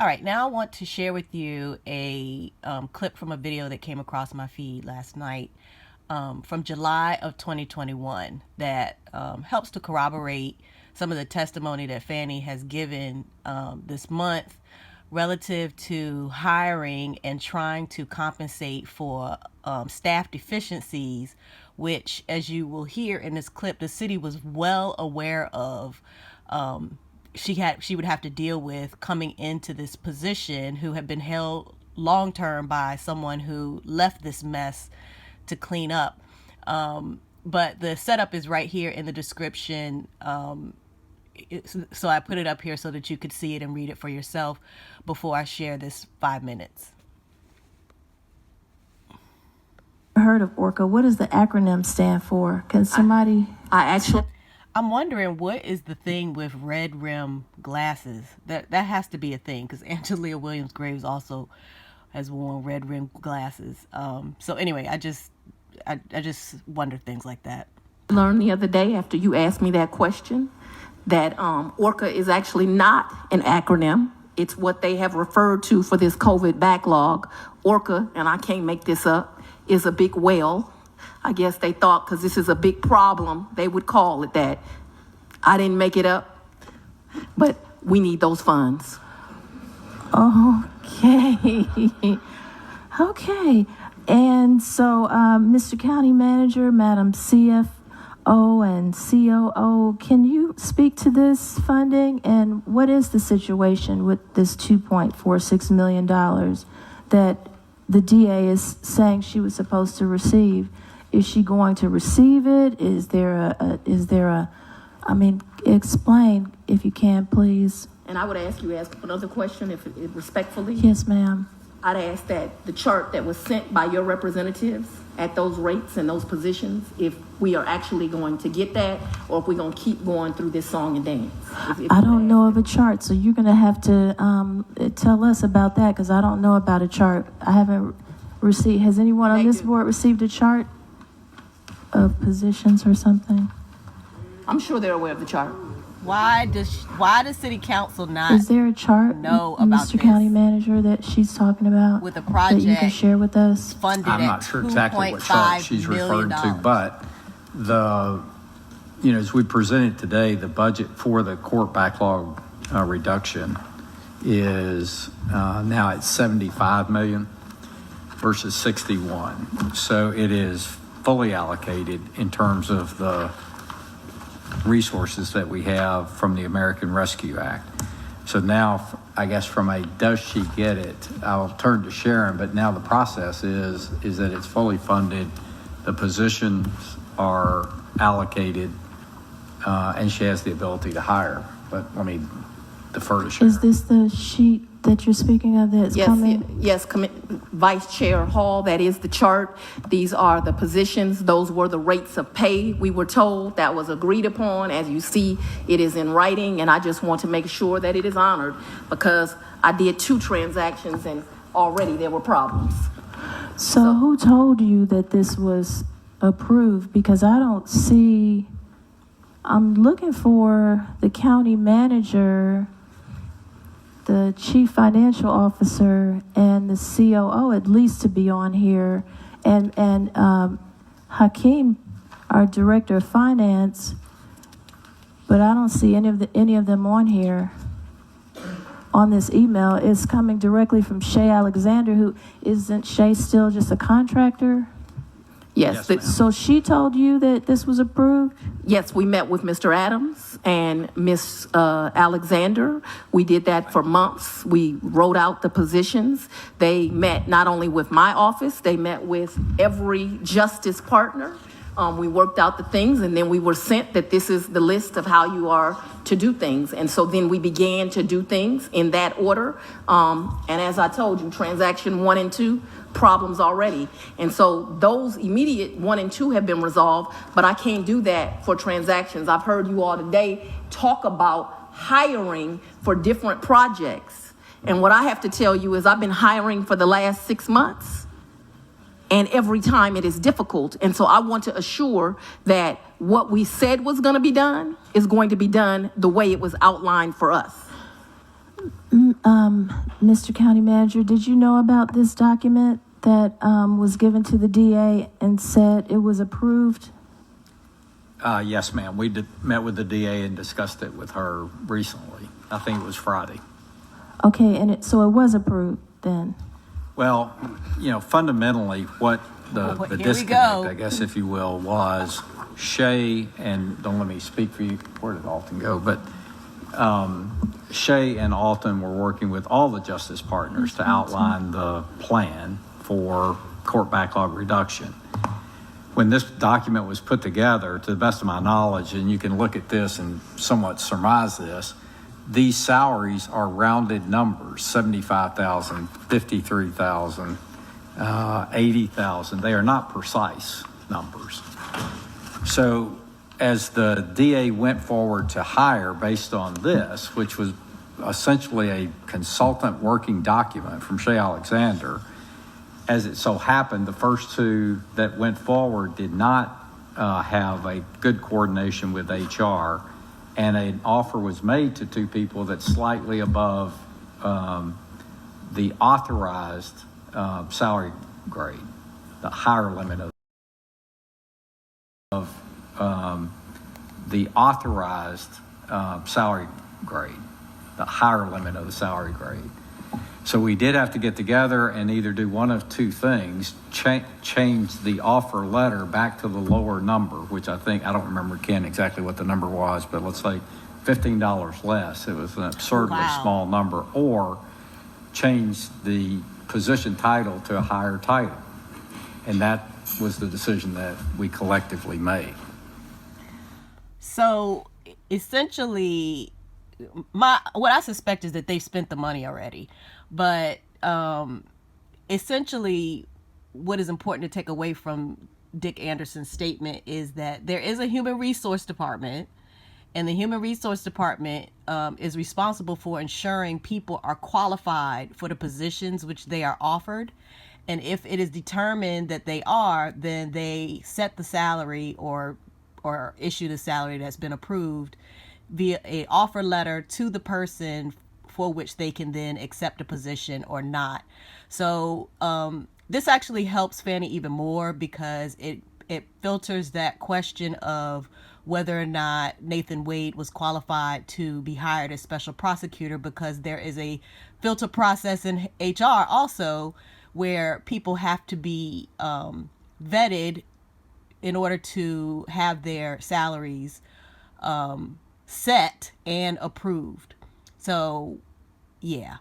All right, now I want to share with you a clip from a video that came across my feed last night from July of 2021 that helps to corroborate some of the testimony that FANI has given this month relative to hiring and trying to compensate for staff deficiencies, which, as you will hear in this clip, the city was well aware of. She would have to deal with coming into this position, who had been held long term by someone who left this mess to clean up. But the setup is right here in the description. So I put it up here so that you could see it and read it for yourself before I share this 5 minutes. Heard of ORCA? What does the acronym stand for? Can somebody? I'm wondering, what is the thing with red rim glasses? That has to be a thing, because Angelia Williams-Graves also has worn red rim glasses. So anyway, I just wonder things like that. Learned the other day after you asked me that question that ORCA is actually not an acronym. It's what they have referred to for this COVID backlog. ORCA, and I can't make this up, is a big whale. I guess they thought because this is a big problem, they would call it that. I didn't make it up, but we need those funds. Okay. Okay. And so, Mr. County Manager, Madam CFO and COO, can you speak to this funding? And what is the situation with this $2.46 million that the DA is saying she was supposed to receive? Is she going to receive it? Is there I mean, explain if you can, please. And I would ask another question if respectfully. Yes, ma'am. I'd ask that the chart that was sent by your representatives at those rates and those positions, if we are actually going to get that, or if we're going to keep going through this song and dance. I don't know of a chart, so you're going to have to tell us about that, because I don't know about a chart. I haven't received. Has anyone on this board received a chart of positions or something? I'm sure they're aware of the chart. Why does City Council not? Is there a chart, know about Mr. County Manager, that she's talking about with a project that you can share with us? Funded I'm not sure exactly what chart she's referring to, but as we presented today, the budget for the court backlog reduction is now at 75 million versus 61. So it is fully allocated in terms of the resources that we have from the American Rescue Act. So now, I guess from a does she get it, I'll turn to Sharon, but now the process is that it's fully funded, the positions are allocated, and she has the ability to hire. But let me defer to Sharon. Is this the sheet that you're speaking of that's coming? Yes, Vice Chair Hall, that is the chart. These are the positions. Those were the rates of pay we were told. That was agreed upon. As you see, it is in writing, and I just want to make sure that it is honored, because I did 2 transactions and already there were problems. So who told you that this was approved? Because I don't see, I'm looking for the county manager, the chief financial officer, and the COO at least to be on here, and Hakeem, our director of finance, but I don't see any of them on here. On this email, it's coming directly from Shay Alexander, who isn't Shay still just a contractor? Yes. So she told you that this was approved? Yes, we met with Mr. Adams and Ms. Alexander. We did that for months. We wrote out the positions. They met not only with my office, they met with every justice partner. We worked out the things, and then we were sent that this is the list of how you are to do things. And so then we began to do things in that order. And as I told you, transaction 1 and 2, problems already. And so those immediate 1 and 2 have been resolved, but I can't do that for transactions. I've heard you all today talk about hiring for different projects. And what I have to tell you is I've been hiring for the last 6 months, and every time it is difficult. And so I want to assure that what we said was going to be done is going to be done the way it was outlined for us. Mr. County Manager, did you know about this document that was given to the DA and said it was approved? Yes, ma'am. We met with the DA and discussed it with her recently. I think it was Friday. Okay, and so it was approved then? Well, fundamentally, what the Here we disconnect, go. I guess, if you will, was Shay, and don't let me speak for you, where did Alton go? But Shay and Alton were working with all the justice partners to outline the plan for court backlog reduction. When this document was put together, to the best of my knowledge, and you can look at this and somewhat surmise this, these salaries are rounded numbers, 75,000, 53,000, 80,000. They are not precise numbers. So as the DA went forward to hire based on this, which was essentially a consultant working document from Shay Alexander, as it so happened, the first two that went forward did not have a good coordination with HR, and an offer was made to two people that's slightly above the authorized salary grade, the higher limit of the authorized salary grade, the higher limit of the salary grade. So we did have to get together and either do one of two things: change the offer letter back to the lower number, which I don't remember, Ken, exactly what the number was, but let's say $15 less. It was an absurdly small number. Or change the position title to a higher title. And that was the decision that we collectively made. So essentially, what I suspect is that they've spent the money already. But essentially, what is important to take away from Dick Anderson's statement is that there is a human resource department, and the human resource department is responsible for ensuring people are qualified for the positions which they are offered. And if it is determined that they are, then they set the salary or issue the salary that's been approved via an offer letter to the person for which they can then accept a position or not. So this actually helps FANI even more because it filters that question of whether or not Nathan Wade was qualified to be hired as special prosecutor, because there is a filter process in HR also where people have to be vetted in order to have their salaries set and approved. So, yeah.